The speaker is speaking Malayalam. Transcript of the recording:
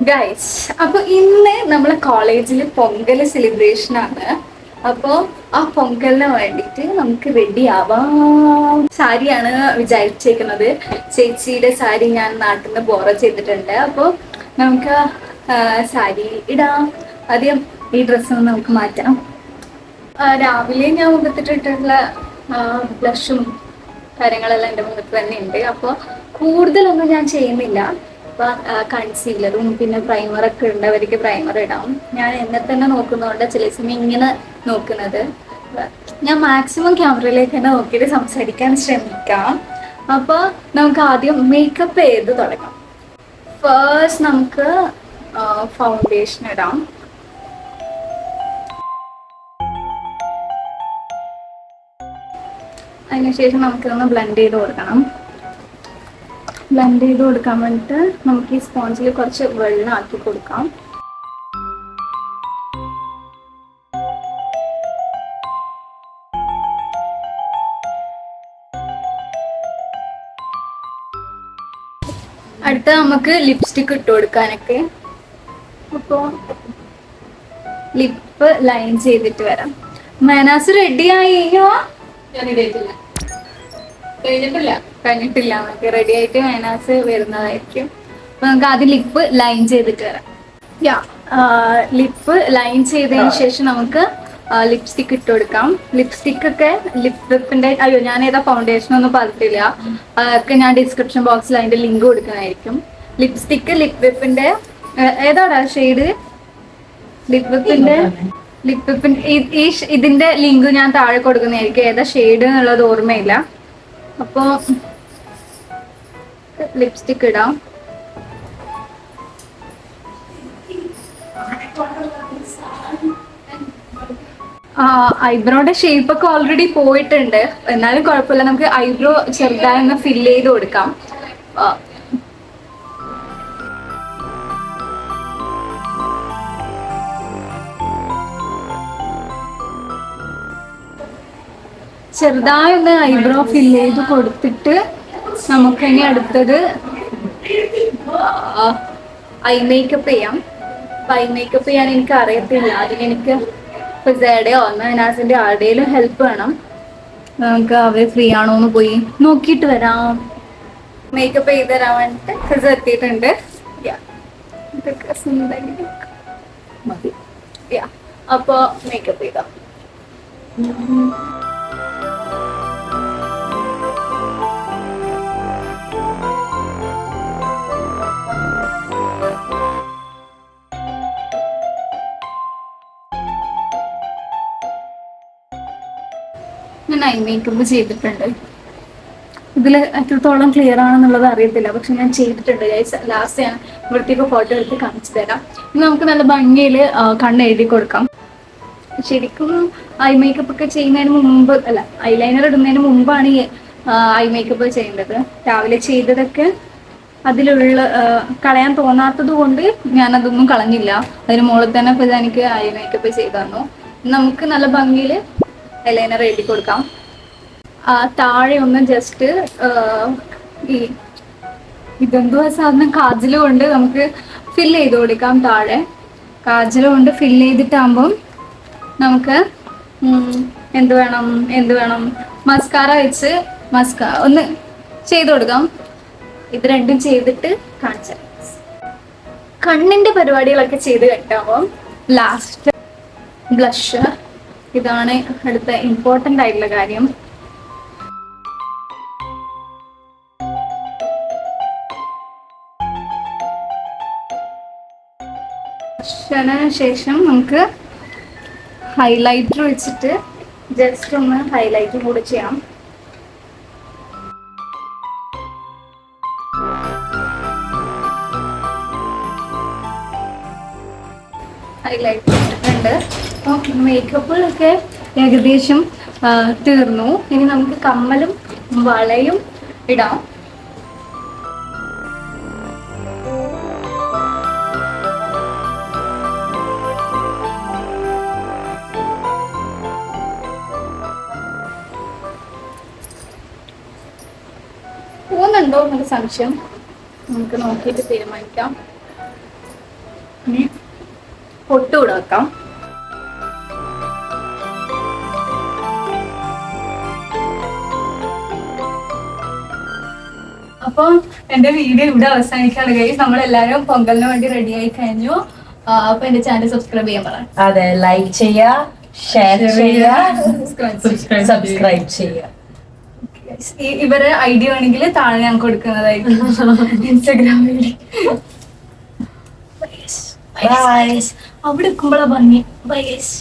ഗൈസ്, അപ്പൊ ഇന്ന് നമ്മളെ കോളേജിൽ പൊങ്കൽ സെലിബ്രേഷൻ ആണ്. അപ്പൊ ആ പൊങ്കലിന് വേണ്ടിയിട്ട് നമുക്ക് റെഡി ആവാം. സാരിയാണ് വിചാരിച്ചേക്കുന്നത്. ചേച്ചിയുടെ സാരി ഞാൻ നാട്ടിൽ നിന്ന് ബോറോ ചെയ്തിട്ടുണ്ട്. അപ്പൊ നമുക്ക് സാരി ഇടാം. ആദ്യം ഈ ഡ്രസ്സ് നമുക്ക് മാറ്റാം. രാവിലെ ഞാൻ മുഖത്തിട്ടിട്ടുള്ള ബ്ലഷും കാര്യങ്ങളെല്ലാം എൻ്റെ മുഖത്ത് തന്നെ ഉണ്ട്. അപ്പോൾ കൂടുതലൊന്നും ഞാൻ ചെയ്യുന്നില്ല. അപ്പം കൺസീലറും പിന്നെ പ്രൈമറൊക്കെ ഉണ്ടവർക്ക് പ്രൈമർ ഇടാം. ഞാൻ എന്നെ തന്നെ നോക്കുന്നതുകൊണ്ട് ചില സമയം ഇങ്ങനെ നോക്കുന്നത്. ഞാൻ മാക്സിമം ക്യാമറയിലേക്ക് തന്നെ നോക്കിയിട്ട് സംസാരിക്കാൻ ശ്രമിക്കാം. അപ്പോൾ നമുക്ക് ആദ്യം മേക്കപ്പ് ചെയ്ത് തുടങ്ങാം. ഫസ്റ്റ് നമുക്ക് ഫൗണ്ടേഷൻ ഇടാം. അതിനുശേഷം നമുക്കിതൊന്ന് ബ്ലെൻഡ് ചെയ്ത് കൊടുക്കണം. ബ്ലെൻഡ് ചെയ്ത് കൊടുക്കാൻ വേണ്ടിയിട്ട് നമുക്ക് ഈ സ്പോഞ്ചിൽ കുറച്ച് വെള്ളം ആക്കി കൊടുക്കാം. അടുത്ത നമുക്ക് ലിപ്സ്റ്റിക് ഇട്ട് കൊടുക്കാനൊക്കെ. അപ്പോൾ ലിപ്പ് ലൈൻ ചെയ്തിട്ട് വരാം. മെനാസ് റെഡി ആയോ? കഴിഞ്ഞിട്ടില്ല. നമുക്ക് റെഡി ആയിട്ട് മൈനാസ് വരുന്നതായിരിക്കും. അപ്പൊ നമുക്ക് ആദ്യം ലിപ്പ് ലൈൻ ചെയ്തിട്ട് വരാം. ലിപ്പ് ലൈൻ ചെയ്തതിന് ശേഷം നമുക്ക് ലിപ്സ്റ്റിക് ഇട്ട് കൊടുക്കാം. ലിപ്സ്റ്റിക് ഒക്കെ ലിപ്പിന്റെ ഞാൻ ഏതാ ഫൗണ്ടേഷൻ ഒന്നും പറഞ്ഞിട്ടില്ല. അതൊക്കെ ഞാൻ ഡിസ്ക്രിപ്ഷൻ ബോക്സിൽ അതിന്റെ ലിങ്ക് കൊടുക്കുന്നതായിരിക്കും. ലിപ്സ്റ്റിക്ക് ലിപ്വിപ്പിന്റെ ഏതാടാ ഷെയ്ഡ്? ലിപ്വിപ്പിന്റെ ഇതിന്റെ ലിങ്ക് ഞാൻ താഴെ കൊടുക്കുന്നതായിരിക്കും. ഏതാ ഷെയ്ഡ് എന്നുള്ളത് ഓർമ്മയില്ല. അപ്പൊ ലിപ്സ്റ്റിക് ഇടാം. ഐബ്രോയുടെ ഷേപ്പ് ഒക്കെ ഓൾറെഡി പോയിട്ടുണ്ട്. എന്നാലും കുഴപ്പമില്ല. നമുക്ക് ഐബ്രോ ചെറുതായി ഒന്ന് ഫില്ല് ചെയ്ത് കൊടുക്കാം. ചെറുതായി ഒന്ന് ഐബ്രോ ഫില്ല് ചെയ്ത് കൊടുത്തിട്ട് നമുക്ക് ഇനി അടുത്തത് ഐ മേക്കപ്പ് ചെയ്യാം. ഐ മേക്കപ്പ് ചെയ്യാൻ എനിക്ക് അറിയത്തില്ല. അതിനെനിക്ക് ഫിസയുടെയോ മെനാസിന്റെ ആരുടെയും ഹെൽപ്പ് വേണം. നമുക്ക് അവർ ഫ്രീ ആണോ എന്ന് പോയി നോക്കിയിട്ട് വരാം. മേക്കപ്പ് ചെയ്ത് തരാൻ വേണ്ടിട്ട് ഫിസ എത്തിയിട്ടുണ്ട്. ഇതൊക്കെ സുന്ദരി മതി. അപ്പൊ മേക്കപ്പ് ചെയ്താം. ഞാൻ ഐ മേക്കപ്പ് ചെയ്തിട്ടുണ്ട്. ഇതിൽ എത്രത്തോളം ക്ലിയർ ആണെന്നുള്ളത് അറിയത്തില്ല, പക്ഷെ ഞാൻ ചെയ്തിട്ടുണ്ട്. ലാസ്റ്റ് ഞാൻ വൃത്തിയൊക്കെ ഫോട്ടോ എടുത്ത് കാണിച്ചു തരാം. ഇനി നമുക്ക് നല്ല ഭംഗിയിൽ കണ്ണ് എഴുതി കൊടുക്കാം. ശരിക്കും ഐ മേക്കപ്പ് ഒക്കെ ചെയ്യുന്നതിന് മുമ്പ് അല്ല, ഐലൈനർ ഇടുന്നതിന് മുമ്പാണ് ഈ ഐ മേക്കപ്പ് ചെയ്യേണ്ടത്. രാവിലെ ചെയ്തതൊക്കെ അതിലുള്ള കളയാൻ തോന്നാത്തത് കൊണ്ട് ഞാനതൊന്നും കളഞ്ഞില്ല. അതിന് മുകളിൽ തന്നെ ഇപ്പോൾ എനിക്ക് ഐ മേക്കപ്പ് ചെയ്തു തന്നു. നമുക്ക് നല്ല ഭംഗിയിൽ ഐലൈനർ എഴുതി കൊടുക്കാം. താഴെ ഒന്ന് ജസ്റ്റ് ഇതെന്തോ സാധനം കാജൽ കൊണ്ട് നമുക്ക് ഫില്ല് ചെയ്ത് കൊടുക്കാം. താഴെ കാജൽ കൊണ്ട് ഫില്ല് ചെയ്തിട്ടാകുമ്പം നമുക്ക് എന്ത് വേണം മസ്കാര വെച്ച് ഒന്ന് ചെയ്ത് കൊടുക്കാം. ഇത് രണ്ടും ചെയ്തിട്ട് കാണിച്ചാൽ കണ്ണിന്റെ പരിപാടികളൊക്കെ ചെയ്ത് കഴിഞ്ഞാകുമ്പം ലാസ്റ്റ് ബ്ലഷ്. ഇതാണ് അടുത്ത ഇമ്പോർട്ടൻ്റ് ആയിട്ടുള്ള കാര്യം. ബ്ലഷിന് ശേഷം നമുക്ക് ഹൈലൈറ്റർ വെച്ചിട്ട് ജസ്റ്റ് ഒന്ന് ഹൈലൈറ്റ് കൂടെ ചെയ്യാം. ഹൈലൈറ്റ് ഇട്ടിട്ടുണ്ട്. അപ്പോൾ മേക്കപ്പുകളൊക്കെ ഏകദേശം തീർന്നു. ഇനി നമുക്ക് കമ്മലും വളയും ഇടാം. പോകുന്നുണ്ടോ എന്നൊരു സംശയം. നമുക്ക് നോക്കിയിട്ട് തീരുമാനിക്കാം. ഇനി പൊട്ട് കൂടെ വെക്കാം. അപ്പൊ എന്റെ വീഡിയോ ഇവിടെ അവസാനിക്കാണ് ഗൈസ്. നമ്മളെല്ലാരും പൊങ്കലിന് വേണ്ടി റെഡി ആയി കഴിഞ്ഞു. അപ്പൊ എന്റെ ചാനൽ സബ്സ്ക്രൈബ് ചെയ്യാൻ പറയാം. അതെ, ലൈക്ക് ചെയ്യുക, ഷെയർ ചെയ്യുക, സബ്സ്ക്രൈബ് ചെയ്യുക. ഇവരെ ഐഡി വേണമെങ്കിൽ താഴെ ഞാൻ കൊടുക്കുന്നതായിരിക്കും ഇൻസ്റ്റാഗ്രാമിൽ. അവിടെ എത്തുമ്പോഴാ ഭംഗി. Bye guys.